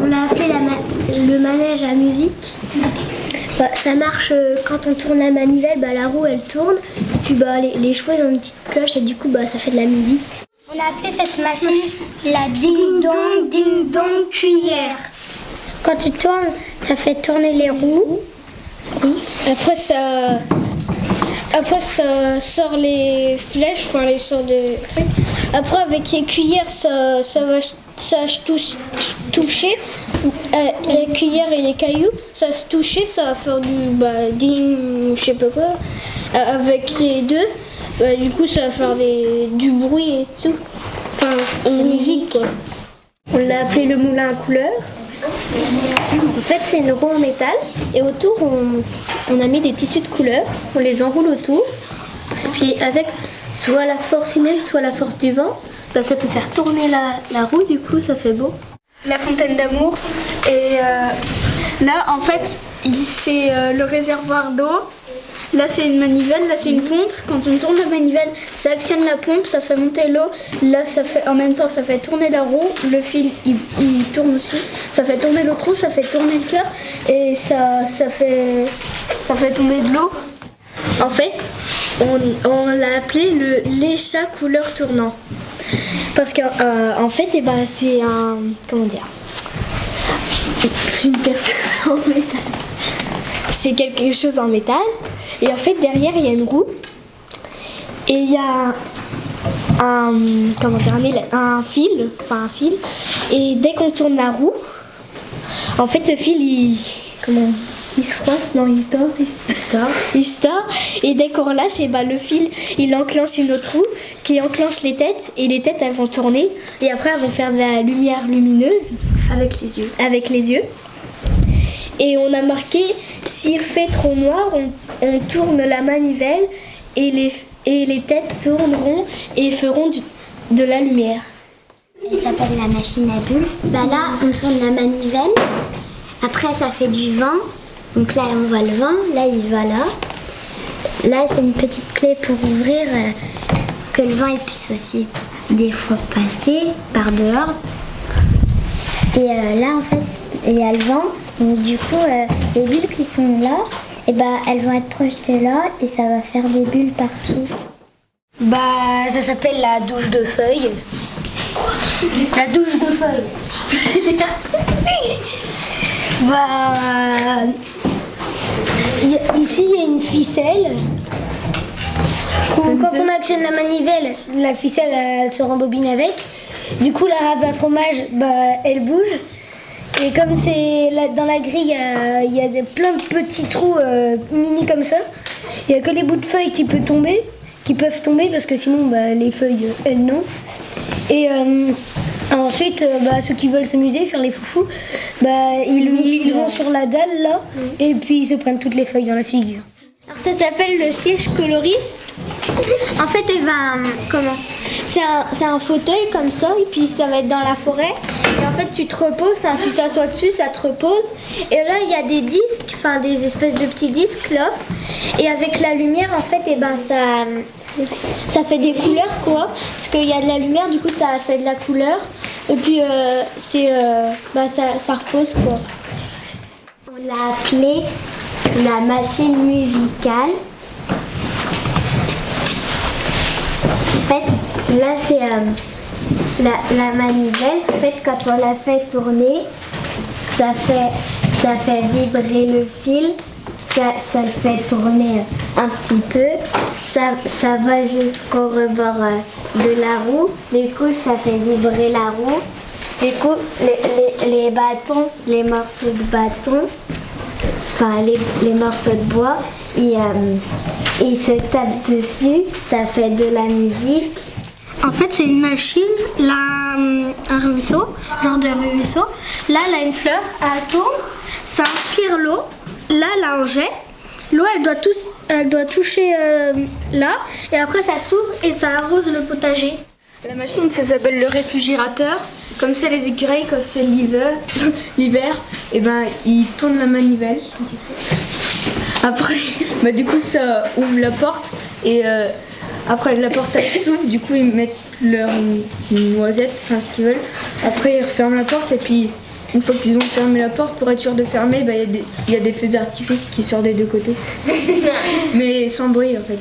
On l'a appelé le manège à musique. Bah, ça marche quand on tourne la manivelle, bah, la roue elle tourne, puis bah, les chevaux ils ont une petite cloche et du coup bah, ça fait de la musique. On a appelé cette machine la ding dong cuillère. Quand tu tournes, ça fait tourner les roues. Oui. Après ça sort les flèches, enfin les sorts de trucs. Après avec les cuillères ça va toucher les cuillères et les cailloux, ça se toucher, ça va faire du ding, je sais pas quoi. Avec les deux, du coup ça va faire du bruit et tout. Enfin, une musique quoi. On l'a appelé le moulin à couleurs. En fait, c'est une roue en métal et autour, on a mis des tissus de couleurs. On les enroule autour. Et puis avec soit la force humaine, soit la force du vent, bah, ça peut faire tourner la roue, du coup, ça fait beau. La fontaine d'amour. Et là, en fait, c'est le réservoir d'eau. Là, c'est une manivelle, là, c'est une pompe. Quand on tourne la manivelle, ça actionne la pompe, ça fait monter l'eau. Là, ça fait, en même temps, ça fait tourner la roue. Le fil, il tourne aussi. Ça fait tourner l'autre roue, ça fait tourner le cœur. Et ça fait tomber de l'eau. En fait, on l'a appelé l'échat couleur tournant. Parce qu'en fait, c'est un... Comment dire ? Une personne en métal. C'est quelque chose en métal. Et en fait, derrière, il y a une roue. Et il y a un fil. Et dès qu'on tourne la roue, en fait, le fil, il se froisse, non, il se tord. Et dès qu'on relâche, le fil, il enclenche une autre roue qui enclenche les têtes. Et les têtes, elles vont tourner. Et après, elles vont faire de la lumière lumineuse. Avec les yeux. Et on a marqué, s'il fait trop noir, on tourne la manivelle et les têtes tourneront et feront de la lumière. Elle s'appelle la machine à bulles. Là, on tourne la manivelle. Après, ça fait du vent. Donc là, on voit le vent. Là, il va là. Là, c'est une petite clé pour ouvrir, que le vent il puisse aussi des fois passer par dehors. Et là, en fait, il y a le vent. Donc du coup, les bulles qui sont là, elles vont être projetées là et ça va faire des bulles partout. Ça s'appelle la douche de feuilles. La douche de feuilles. Ici, il y a une ficelle. Quand on actionne la manivelle, la ficelle elle se rembobine avec. Du coup, la râpe à fromage, elle bouge. Et comme c'est dans la grille, il y a plein de petits trous mini comme ça. Il n'y a que les bouts de feuilles qui peuvent tomber parce que sinon les feuilles, elles non. Et ensuite, ceux qui veulent s'amuser, faire les foufous, ils vont sur la dalle là et puis ils se prennent toutes les feuilles dans la figure. Alors ça s'appelle le siège coloriste. En fait, c'est un fauteuil comme ça et puis ça va être dans la forêt. Et en fait, tu te reposes, tu t'assois dessus, ça te repose. Et là, il y a des disques, des espèces de petits disques là. Et avec la lumière, en fait, ça fait des couleurs quoi. Parce qu'il y a de la lumière, du coup, ça fait de la couleur. Et puis, ça repose quoi. On l'a appelée la machine musicale. En fait, là, c'est la manivelle. En fait, quand on la fait tourner, ça fait vibrer le fil. Ça le fait tourner un petit peu. Ça va jusqu'au rebord de la roue. Du coup, ça fait vibrer la roue. Du coup, les bâtons, les morceaux de bâton, les morceaux de bois, ils se tapent dessus. Ça fait de la musique. En fait, c'est une machine, un ruisseau, genre de ruisseau. Là, elle a une fleur, elle tourne, ça inspire l'eau. Là, elle a un jet. L'eau, elle doit toucher là, et après, ça s'ouvre et ça arrose le potager. La machine, ça s'appelle le réfrigérateur. Comme ça, les écureuils, quand c'est l'hiver, ils tournent la manivelle. Après, du coup, ça ouvre la porte et après la porte elle s'ouvre, du coup ils mettent leur noisette, ce qu'ils veulent. Après ils referment la porte et puis une fois qu'ils ont fermé la porte, pour être sûr de fermer, il y a des feux d'artifice qui sortent des deux côtés. Mais sans bruit en fait.